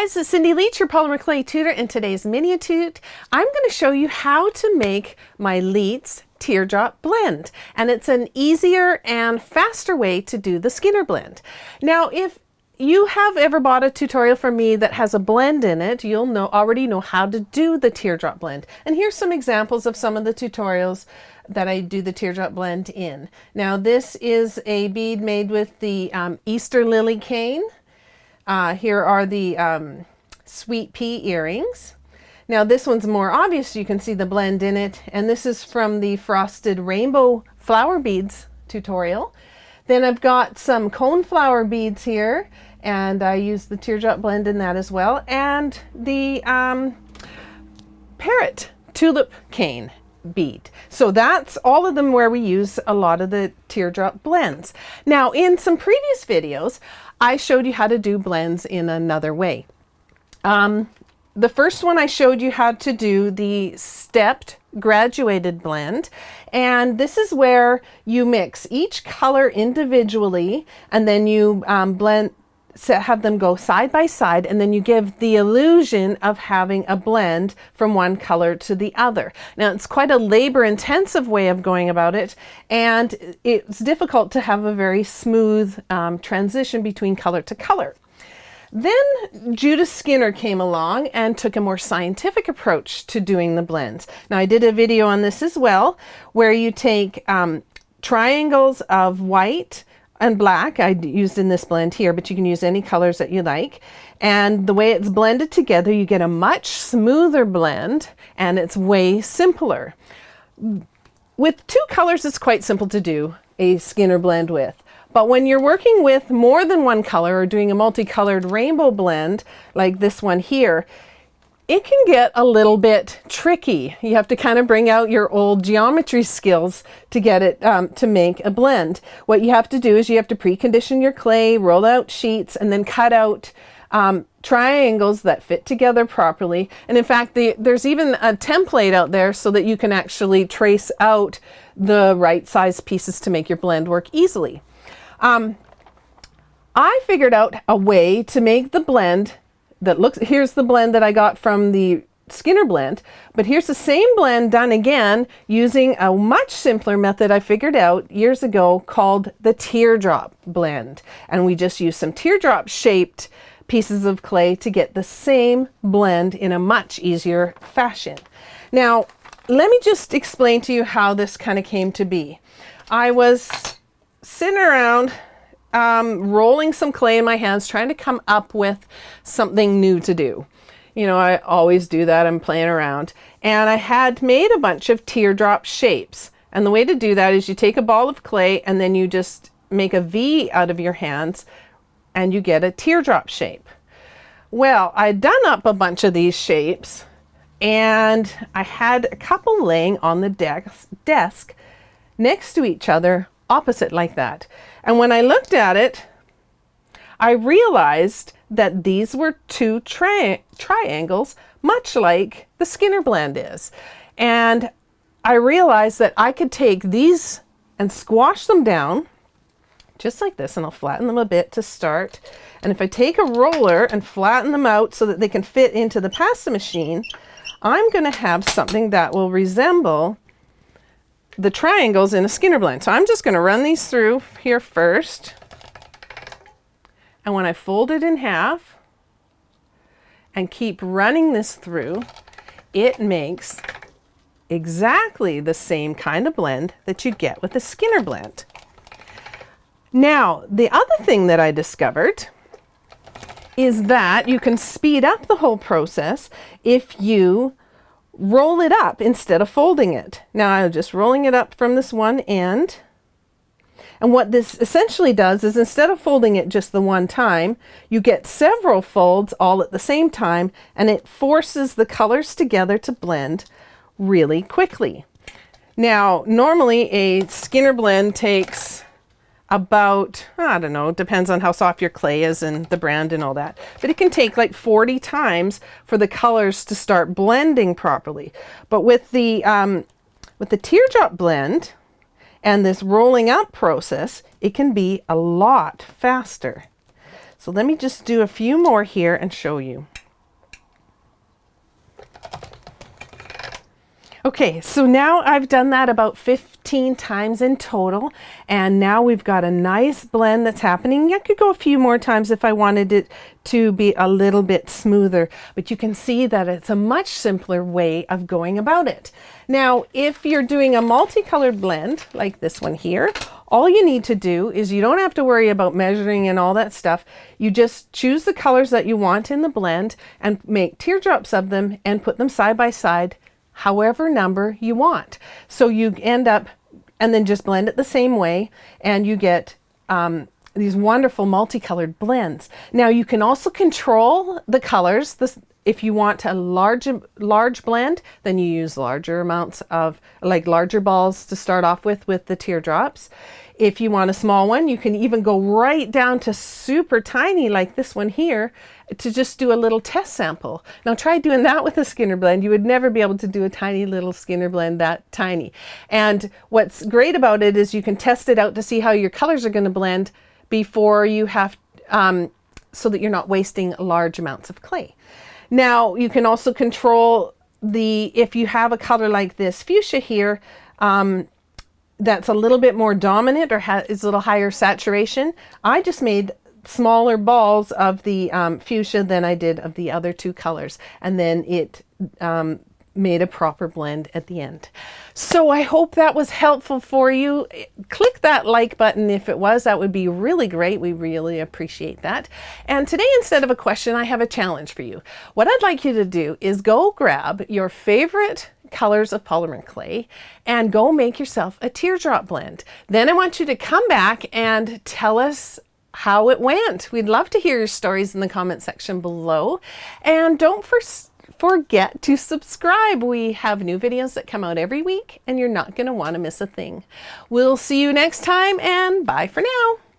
guys, it's Cindy Lietz, your polymer clay tutor. In today's mini toot, I'm going to show you how to make my Lietz Teardrop Blend. And it's an easier and faster way to do the Skinner blend. Now, if you have ever bought a tutorial from me that has a blend in it, you'll already know how to do the teardrop blend. And here's some examples of some of the tutorials that I do the teardrop blend in. Now, this is a bead made with the Easter lily cane. Here are the sweet pea earrings. Now this one's more obvious, you can see the blend in it, and this is from the frosted rainbow flower beads tutorial. Then I've got some cone flower beads here, and I use the teardrop blend in that as well, and the parrot tulip cane bead. So that's all of them where we use a lot of the teardrop blends. Now in some previous videos I showed you how to do blends in another way. The first one I showed you how to do the stepped graduated blend, and this is where you mix each color individually and then you have them go side by side, and then you give the illusion of having a blend from one color to the other. Now it's quite a labor intensive way of going about it, and it's difficult to have a very smooth transition between color to color. Then Judith Skinner came along and took a more scientific approach to doing the blends. Now I did a video on this as well, where you take triangles of white and black. I used in this blend here, but you can use any colors that you like. And the way it's blended together, you get a much smoother blend, and it's way simpler. With two colors, it's quite simple to do a Skinner blend with. But when you're working with more than one color or doing a multicolored rainbow blend, like this one here, it can get a little bit tricky. You have to kind of bring out your old geometry skills to get it to make a blend. What you have to do is you have to precondition your clay, roll out sheets, and then cut out triangles that fit together properly. And in fact, there's even a template out there so that you can actually trace out the right size pieces to make your blend work easily. I figured out a way to make the blend that looks, here's the blend that I got from the Skinner blend, but here's the same blend done again using a much simpler method I figured out years ago called the teardrop blend. And we just use some teardrop shaped pieces of clay to get the same blend in a much easier fashion. Now, let me just explain to you how this kind of came to be. I was sitting around rolling some clay in my hands, trying to come up with something new to do. You know, I always do that. I'm playing around. And I had made a bunch of teardrop shapes. And the way to do that is you take a ball of clay and then you just make a V out of your hands and you get a teardrop shape. Well, I'd done up a bunch of these shapes and I had a couple laying on the desk next to each other, opposite like that. And when I looked at it, I realized that these were two triangles, much like the Skinner blend is. And I realized that I could take these and squash them down just like this, and I'll flatten them a bit to start. And if I take a roller and flatten them out so that they can fit into the pasta machine, I'm going to have something that will resemble the triangles in a Skinner blend. So I'm just going to run these through here first. And when I fold it in half and keep running this through, it makes exactly the same kind of blend that you get with a Skinner blend. Now, the other thing that I discovered is that you can speed up the whole process if you roll it up instead of folding it. Now I'm just rolling it up from this one end. And what this essentially does is instead of folding it just the one time, you get several folds all at the same time, and it forces the colors together to blend really quickly. Now, normally a Skinner blend takes about, I don't know, depends on how soft your clay is and the brand and all that, but it can take like 40 times for the colors to start blending properly. But with the teardrop blend and this rolling up process, it can be a lot faster. So let me just do a few more here and show you. Okay, so now I've done that about 15 times in total, and now we've got a nice blend that's happening. I could go a few more times if I wanted it to be a little bit smoother, but you can see that it's a much simpler way of going about it. Now, if you're doing a multicolored blend like this one here, all you need to do is you don't have to worry about measuring and all that stuff. You just choose the colors that you want in the blend and make teardrops of them and put them side by side, however number you want. So you end up, and then just blend it the same way, and you get these wonderful multicolored blends. Now you can also control the colors. If you want a large blend, then you use larger amounts of, like larger balls to start off with the teardrops. If you want a small one, you can even go right down to super tiny like this one here to just do a little test sample. Now try doing that with a Skinner blend. You would never be able to do a tiny little Skinner blend that tiny. And what's great about it is you can test it out to see how your colors are going to blend before you have, so that you're not wasting large amounts of clay. Now you can also control if you have a color like this fuchsia here, that's a little bit more dominant or is a little higher saturation. I just made smaller balls of the fuchsia than I did of the other two colors, and then it made a proper blend at the end. So I hope that was helpful for you. Click that like button if it was. That would be really great. We really appreciate that. And today, instead of a question, I have a challenge for you. What I'd like you to do is go grab your favorite colors of polymer clay and go make yourself a teardrop blend. Then I want you to come back and tell us how it went. We'd love to hear your stories in the comment section below. And don't forget to subscribe. We have new videos that come out every week, and you're not going to want to miss a thing. We'll see you next time, and bye for now.